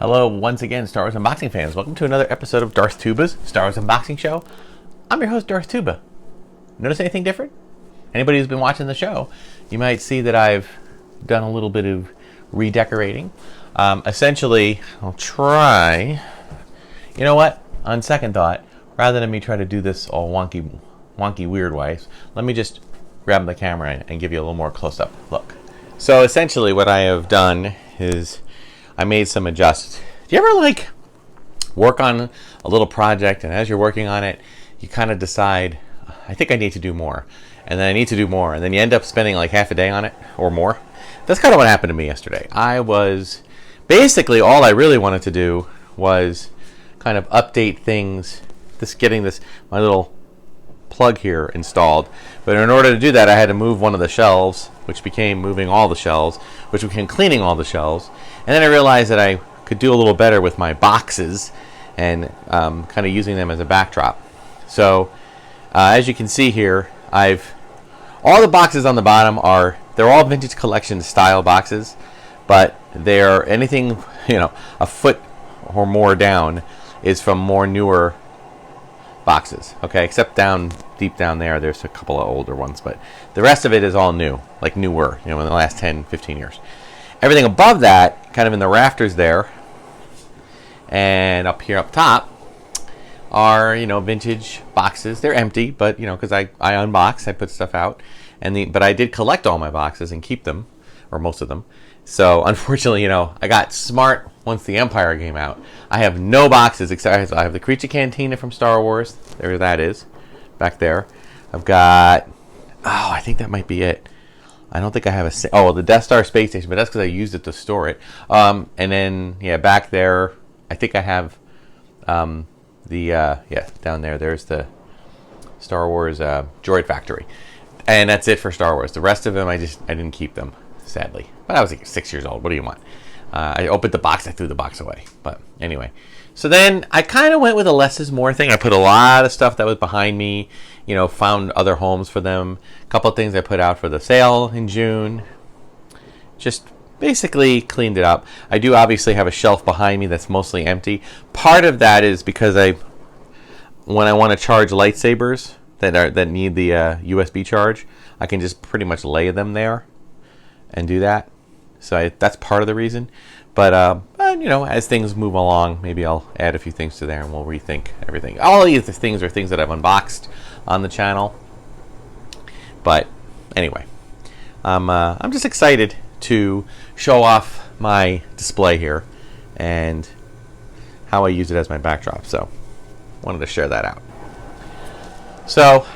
Hello, once again, Star Wars unboxing fans. Welcome to another episode of Darth Tuba's Star Wars Unboxing Show. I'm your host, Darth Tuba. Notice anything different? Anybody who's been watching the show, you might see that I've done a little bit of redecorating. Essentially, I'll try. You know what? On second thought, rather than me try to do this all wonky, weird ways, let me just grab the camera and give you a little more close-up look. So essentially, what I have done is I made some adjustments. Do you ever work on a little project, and as you're working on it, you kind of decide, I think I need to do more, and then I need to do more, and then you end up spending like half a day on it or more? That's kind of what happened to me yesterday. I was basically, all I really wanted to do was kind of update things, getting my little plug here installed. But in order to do that, I had to move one of the shelves, which became moving all the shelves, which became cleaning all the shelves. And then I realized that I could do a little better with my boxes and kind of using them as a backdrop. So as you can see here, all the boxes on the bottom they're all vintage collection style boxes, but they're anything, a foot or more down is from more newer boxes, okay, except deep down there's a couple of older ones, but the rest of it is all new, like newer, in the last 10-15 years. Everything above that, kind of in the rafters there, and up here up top, are vintage boxes. They're empty, but because I unbox, I put stuff out, but I did collect all my boxes and keep them, or most of them. So unfortunately, I got smart once the Empire came out. I have no boxes except I have the Creature Cantina from Star Wars. There that is, back there. I've got, I think that might be it. I don't think I have the Death Star space station, but that's because I used it to store it. And then back there, I think I have down there. There's the Star Wars Droid Factory, and that's it for Star Wars. The rest of them, I didn't keep them, sadly. But I was like 6 years old. What do you want? I opened the box. I threw the box away. But anyway, so then I kind of went with a less is more thing. I put a lot of stuff that was behind me. Found other homes for them. A couple of things I put out for the sale in June. Just basically cleaned it up. I do obviously have a shelf behind me that's mostly empty. Part of that is because when I want to charge lightsabers that need the USB charge, I can just pretty much lay them there and do that. So that's part of the reason. But as things move along, maybe I'll add a few things to there and we'll rethink everything. All these things are things that I've unboxed on the channel. But anyway, I'm just excited to show off my display here and how I use it as my backdrop. So wanted to share that out. So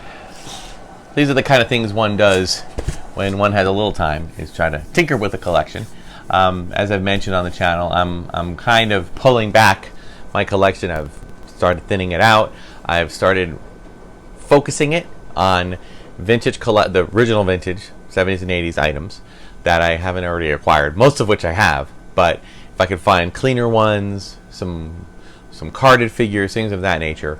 these are the kind of things one does when one has a little time, is try to tinker with a collection. As I've mentioned on the channel, I'm kind of pulling back my collection. I've started thinning it out. I've started focusing it on the original vintage 70s and 80s items that I haven't already acquired, most of which I have. But if I could find cleaner ones, some carded figures, things of that nature,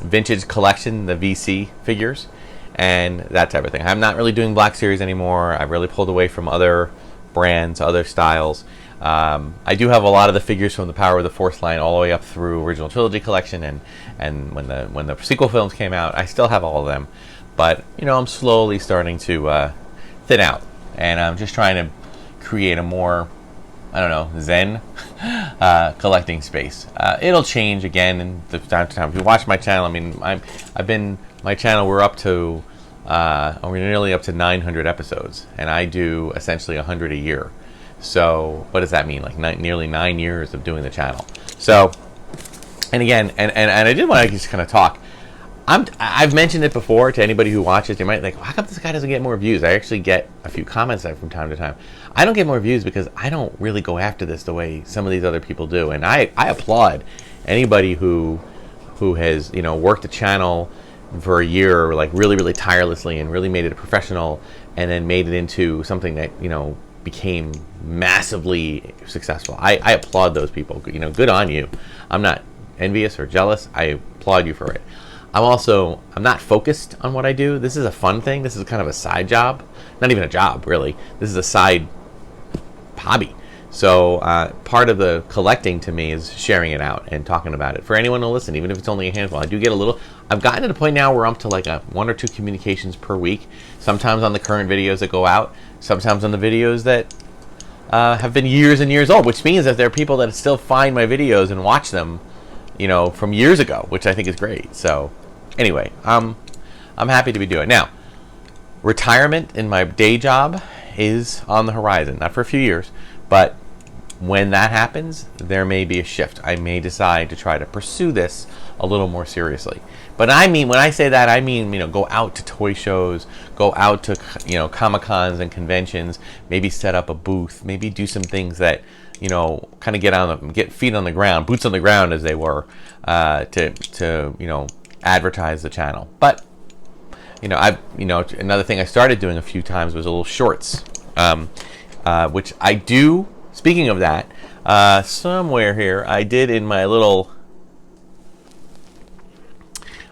vintage collection, the VC figures, and that type of thing. I'm not really doing Black Series anymore. I've really pulled away from other brands, other styles. I do have a lot of the figures from the Power of the Force line all the way up through original trilogy collection, and when the sequel films came out, I still have all of them. But I'm slowly starting to thin out, and I'm just trying to create a more, zen collecting space. It'll change again in the time to time. If you watch my channel, my channel, we're nearly up to 900 episodes, and I do essentially 100 a year. So what does that mean? Like nearly 9 years of doing the channel. So, and again, and I did want to just kind of talk. I've mentioned it before to anybody who watches. They might think, how come this guy doesn't get more views? I actually get a few comments from time to time. I don't get more views because I don't really go after this the way some of these other people do. And I applaud anybody who has worked the channel for a year, really, really tirelessly, and really made it a professional, and then made it into something that became massively successful. I applaud those people. Good on you. I'm not envious or jealous. I applaud you for it. I'm not focused on what I do. This is a fun thing. This is kind of a side job. Not even a job, really. This is a side hobby. So part of the collecting to me is sharing it out and talking about it for anyone to listen, even if it's only a handful. I do get a little. I've gotten to the point now where I'm up to like 1 or 2 communications per week. Sometimes on the current videos that go out, sometimes on the videos that have been years and years old, which means that there are people that still find my videos and watch them, you know, from years ago, which I think is great. So anyway, I'm happy to be doing it. Now, retirement in my day job is on the horizon, not for a few years, but when that happens, there may be a shift. I may decide to try to pursue this a little more seriously. But I mean, when I say that, I mean, you know, go out to toy shows, go out to, you know, Comic-Cons and conventions, maybe set up a booth, maybe do some things that, you know, kind of get feet on the ground, boots on the ground as they were, to you know, advertise the channel. But you know, another thing I started doing a few times was a little shorts, which I do. Speaking of that, somewhere here I did in my little.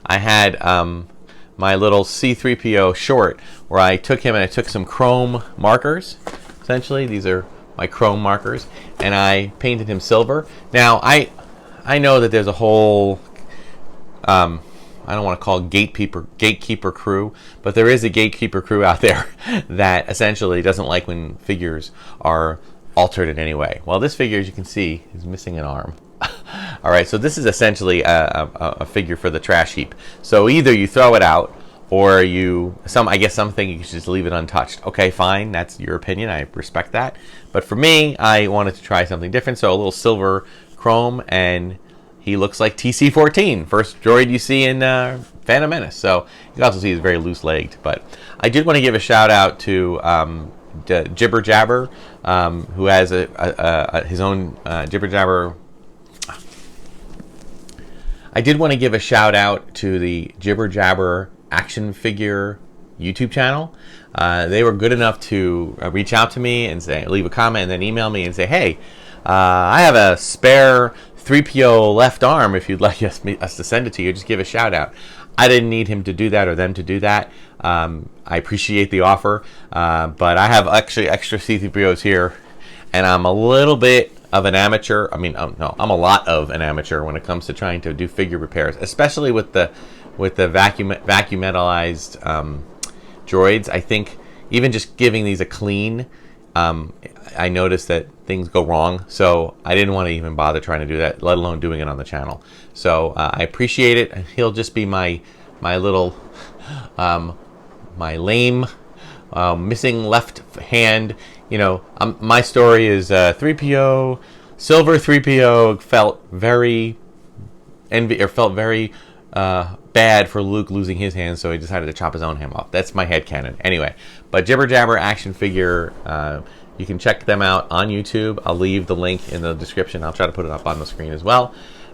I had my little C-3PO short where I took him and I took some chrome markers. Essentially, these are my chrome markers, and I painted him silver. Now I know that there's a whole. I don't want to call it gatekeeper crew, but there is a gatekeeper crew out there that essentially doesn't like when figures are altered in any way. Well, this figure, as you can see, is missing an arm. All right, so this is essentially a figure for the trash heap. So either you throw it out, or I guess something you should just leave it untouched. Okay, fine, that's your opinion. I respect that. But for me, I wanted to try something different. So a little silver chrome, and he looks like TC-14, first droid you see in Phantom Menace. So you can also see he's very loose-legged. But I did want to give a shout-out to Jibber Jabber, who has his own Jibber Jabber. I did want to give a shout-out to the Jibber Jabber action figure YouTube channel. They were good enough to reach out to me and leave a comment and then email me and say, hey, I have a spare 3PO left arm. If you'd like us to send it to you, just give a shout out. I didn't need him to do that or them to do that. I appreciate the offer, but I have actually extra C-3POs here, and I'm a little bit of an amateur. I mean, no, I'm a lot of an amateur when it comes to trying to do figure repairs, especially with the vacuum metallized droids. I think even just giving these a clean, I noticed that things go wrong, so I didn't want to even bother trying to do that, let alone doing it on the channel. So I appreciate it. He'll just be my little my lame missing left hand. You know, my story is 3PO, silver 3PO felt very bad for Luke losing his hand, so he decided to chop his own hand off. That's my headcanon. Anyway, but Jibber Jabber action figure, you can check them out on YouTube. I'll leave the link in the description. I'll try to put it up on the screen as well.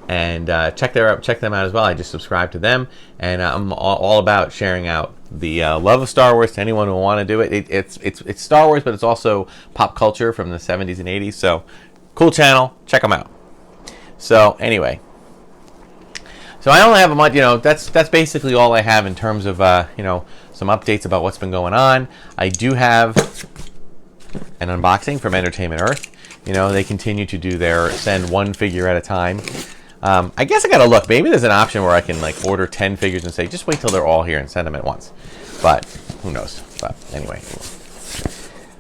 And check them out as well. I just subscribe to them, and I'm all about sharing out the love of Star Wars to anyone who will want to do it. It's Star Wars, but it's also pop culture from the 70s and 80s. So, cool channel. Check them out. So anyway, so I only have a month. You know, that's basically all I have in terms of you know, some updates about what's been going on. I do have an unboxing from Entertainment Earth. You know, they continue to do their send one figure at a time. I guess I gotta look. Maybe there's an option where I can like order 10 figures and say, just wait till they're all here and send them at once. But who knows? But anyway.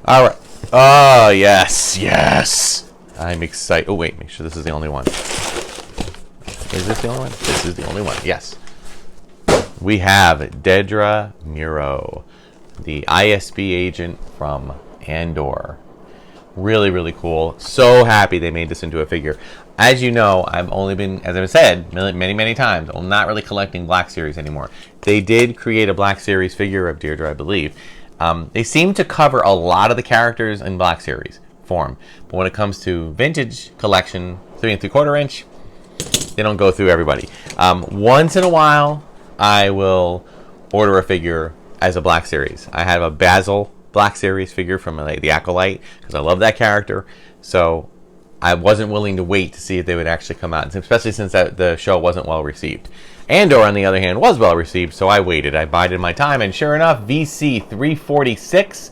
All right. Oh, yes. Yes. I'm excited. Oh, wait. Make sure this is the only one. Is this the only one? This is the only one. Yes. We have Dedra Meero, the ISB agent from Andor. Really, really cool. So happy they made this into a figure. As you know, I've only been, as I've said many, many times, I'm not really collecting Black Series anymore. They did create a Black Series figure of Deirdre, I believe. They seem to cover a lot of the characters in Black Series form. But when it comes to vintage collection, 3 3/4 inch, they don't go through everybody. Once in a while, I will order a figure as a Black Series. I have a Basil Black Series figure from the Acolyte because I love that character. So I wasn't willing to wait to see if they would actually come out, especially since the show wasn't well received. Andor, on the other hand, was well received, so I waited. I bided my time, and sure enough, VC 346,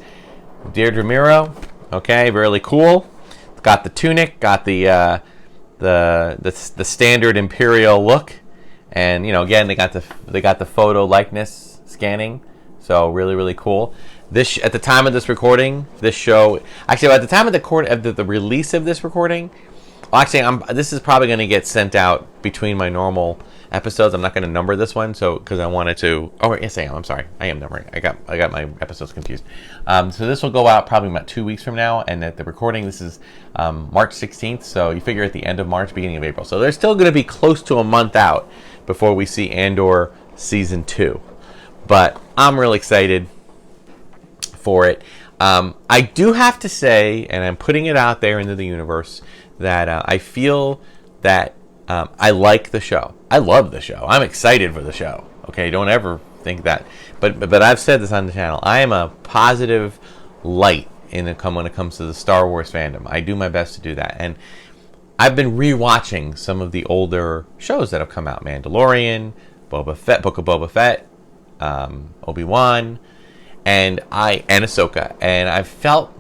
Dedra Meero. Okay, really cool. got the tunic, got the standard Imperial look, and again they got the photo likeness scanning, so really cool. This at the time of this recording, this show actually at the time of the release of this recording. Well, actually, this is probably going to get sent out between my normal episodes. I'm not going to number this one, so because I wanted to. Oh, yes, I am. I'm sorry, I am numbering. I got my episodes confused. So this will go out probably about 2 weeks from now, and at the recording, this is March 16th. So you figure at the end of March, beginning of April. So there's still going to be close to a month out before we see Andor season 2. But I'm really excited for it. I do have to say, and I'm putting it out there into the universe, that I feel that I like the show. I love the show. I'm excited for the show. Okay, don't ever think that. But I've said this on the channel. I am a positive light when it comes to the Star Wars fandom. I do my best to do that. And I've been rewatching some of the older shows that have come out: Mandalorian, Boba Fett, Book of Boba Fett, Obi-Wan, and Ahsoka. And I felt.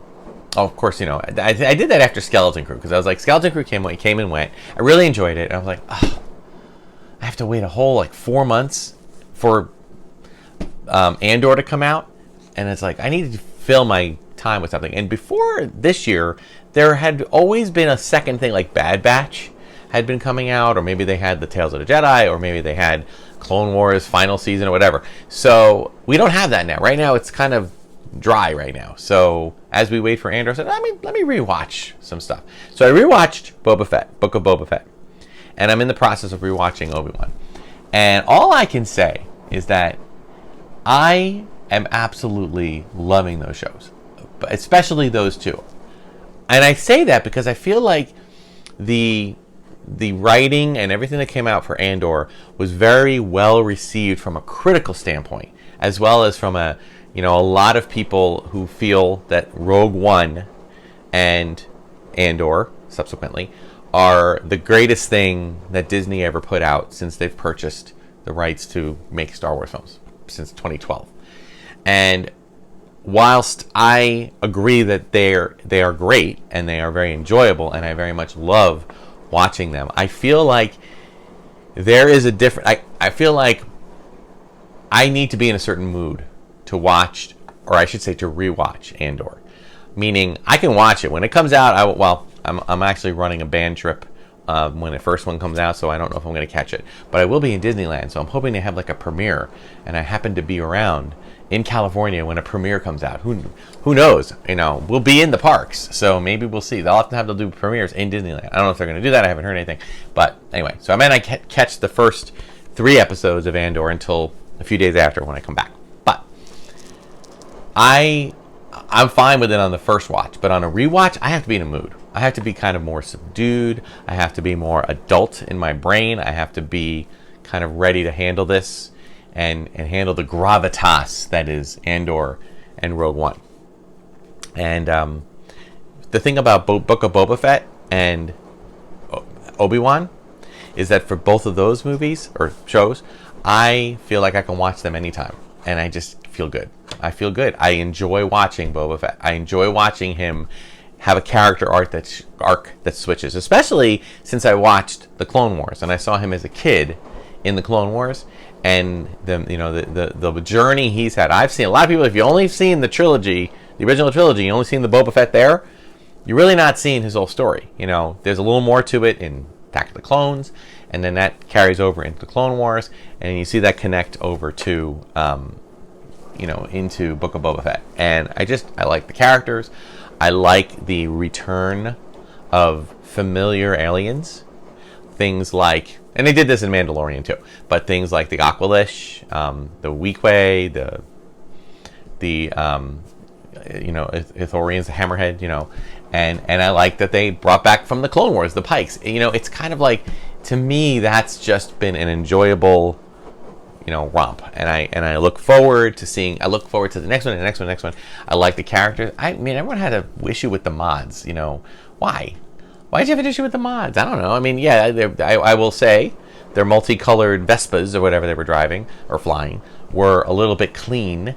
Oh, of course, I did that after Skeleton Crew, because I was like, Skeleton Crew came and went. I really enjoyed it, and I was like, oh, I have to wait a whole 4 months for Andor to come out, and it's like I needed to fill my time with something. And before this year, there had always been a second thing, like Bad Batch had been coming out, or maybe they had the Tales of the Jedi, or maybe they had Clone Wars final season or whatever. So we don't have that now. Right now, it's kind of dry right now. So as we wait for Andor, I said, let me rewatch some stuff. So I rewatched Boba Fett, Book of Boba Fett, and I'm in the process of rewatching Obi-Wan. And all I can say is that I am absolutely loving those shows, especially those two. And I say that because I feel like the writing and everything that came out for Andor was very well received from a critical standpoint, as well as from a lot of people who feel that Rogue One and Andor, subsequently, are the greatest thing that Disney ever put out since they've purchased the rights to make Star Wars films since 2012. And whilst I agree that they are great and they are very enjoyable, and I very much love watching them, I feel like there is a different. I feel like I need to be in a certain mood to watch, or I should say to rewatch Andor. Meaning, I can watch it when it comes out. I'm actually running a band trip when the first one comes out, so I don't know if I'm going to catch it. But I will be in Disneyland, so I'm hoping to have a premiere. And I happen to be around in California when a premiere comes out. Who knows? We'll be in the parks, so maybe we'll see. They'll have to do premieres in Disneyland. I don't know if they're going to do that. I haven't heard anything. But anyway, so I might not catch the first 3 episodes of Andor until a few days after when I come back. I'm fine with it on the first watch, but on a rewatch, I have to be in a mood. I have to be kind of more subdued. I have to be more adult in my brain. I have to be kind of ready to handle this and handle the gravitas that is Andor and Rogue One. And the thing about Book of Boba Fett and Obi-Wan is that for both of those movies or shows, I feel like I can watch them anytime, and I just feel good. I feel good. I enjoy watching Boba Fett. I enjoy watching him have a character arc that switches, especially since I watched the Clone Wars and I saw him as a kid in the Clone Wars, and the journey he's had. I've seen a lot of people. If you only seen the trilogy, the original trilogy, you only seen the Boba Fett there, you're really not seeing his whole story. There's a little more to it in Attack of the Clones, and then that carries over into the Clone Wars, and you see that connect over to into Book of Boba Fett. And I like the characters. I like the return of familiar aliens. Things like, and they did this in Mandalorian too, but things like the Aqualish, the Weequay, the Ithorians, the Hammerhead, and I like that they brought back from the Clone Wars the Pikes. It's kind of like, to me, that's just been an enjoyable romp, and I look forward to seeing. I look forward to the next one, and the next one, the next one. I like the characters. Everyone had an issue with the mods. Why? Why did you have an issue with the mods? I don't know. I will say their multicolored Vespas or whatever they were driving or flying were a little bit clean,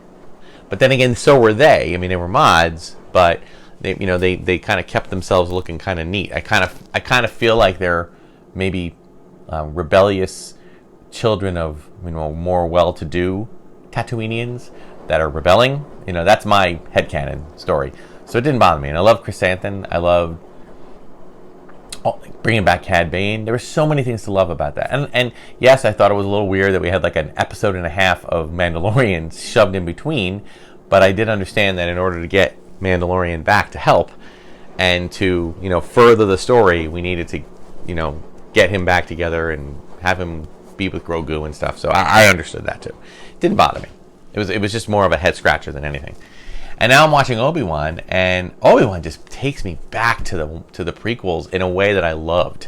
but then again, so were they. They were mods, but they kind of kept themselves looking kind of neat. I kind of feel like they're maybe rebellious children of more well-to-do Tatooinians that are rebelling. That's my headcanon story. So it didn't bother me. And I love Chrysanthemum. I loved bringing back Cad Bane. There were so many things to love about that. And yes, I thought it was a little weird that we had like an episode and a half of Mandalorian shoved in between. But I did understand that in order to get Mandalorian back to help and to further the story, we needed to get him back together and have him be with Grogu and stuff. So I understood that too. It didn't bother me. It was just more of a head scratcher than anything. And now I'm watching Obi-Wan, and Obi-Wan just takes me back to the prequels in a way that I loved,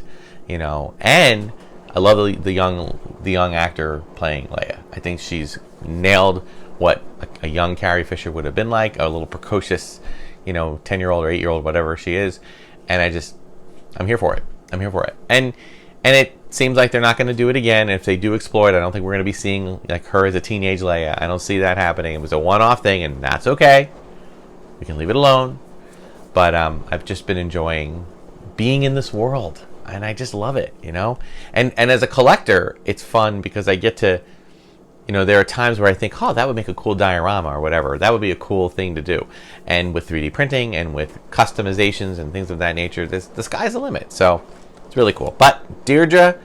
And I love the young actor playing Leia. I think she's nailed what a young Carrie Fisher would have been like, a little precocious, 10-year-old or 8-year-old, whatever she is. And I'm here for it. And it seems like they're not going to do it again. If they do explore it, I don't think we're going to be seeing like her as a teenage Leia. I don't see that happening. It was a one-off thing, and that's okay. We can leave it alone. But I've just been enjoying being in this world, and I just love it, And as a collector, it's fun because I get to, there are times where I think, oh, that would make a cool diorama or whatever. That would be a cool thing to do. And with 3D printing and with customizations and things of that nature, the sky's the limit. So it's really cool. But Dedra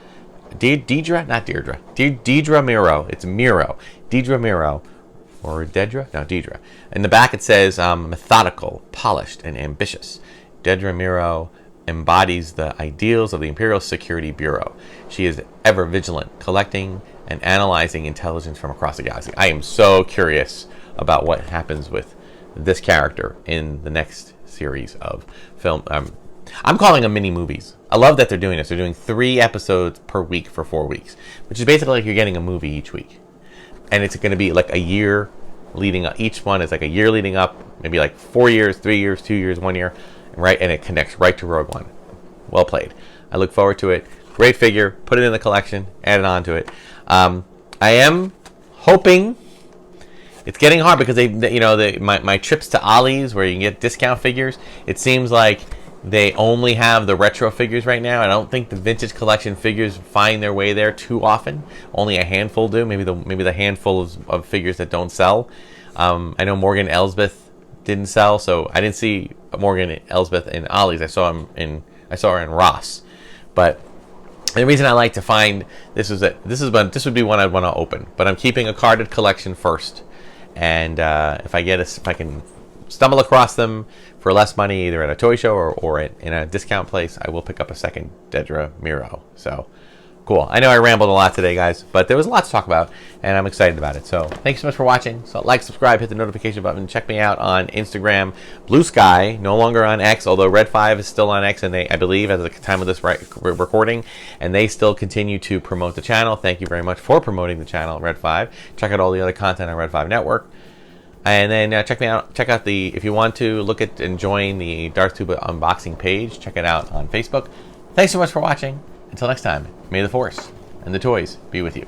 Meero. It's Meero. Dedra Meero. Or Dedra? No, Dedra. In the back it says methodical, polished, and ambitious. Dedra Meero embodies the ideals of the Imperial Security Bureau. She is ever vigilant, collecting and analyzing intelligence from across the galaxy. I am so curious about what happens with this character in the next series of film. I'm calling them mini movies. I love that they're doing this. They're doing 3 episodes per week for 4 weeks, which is basically like you're getting a movie each week. And it's going to be like a year leading up. Each one is like a year leading up, maybe like 4 years, 3 years, 2 years, 1 year, right? And it connects right to Rogue One. Well played. I look forward to it. Great figure. Put it in the collection. Add it on to it. I am hoping. It's getting hard because my trips to Ollie's where you can get discount figures. It seems like they only have the retro figures right now. I don't think the vintage collection figures find their way there too often. Only a handful do. Maybe the handful of figures that don't sell. I know Morgan Elsbeth didn't sell, so I didn't see Morgan Elsbeth in Ollie's. I saw her in Ross. But the reason I like to find this would be one I'd want to open. But I'm keeping a carded collection first, and if I can stumble across them for less money, either at a toy show or in a discount place, I will pick up a second Dedra Meero. So cool. I know I rambled a lot today, guys, but there was a lot to talk about, and I'm excited about it. So thanks so much for watching. So like, subscribe, hit the notification button. Check me out on Instagram. Bluesky, no longer on X, although Red 5 is still on X, and I believe at the time of this recording, and they still continue to promote the channel. Thank you very much for promoting the channel, Red 5. Check out all the other content on Red 5 Network. And then check out if you want to look at and join the Darth Tuba unboxing page, check it out on Facebook. Thanks so much for watching. Until next time, may the Force and the toys be with you.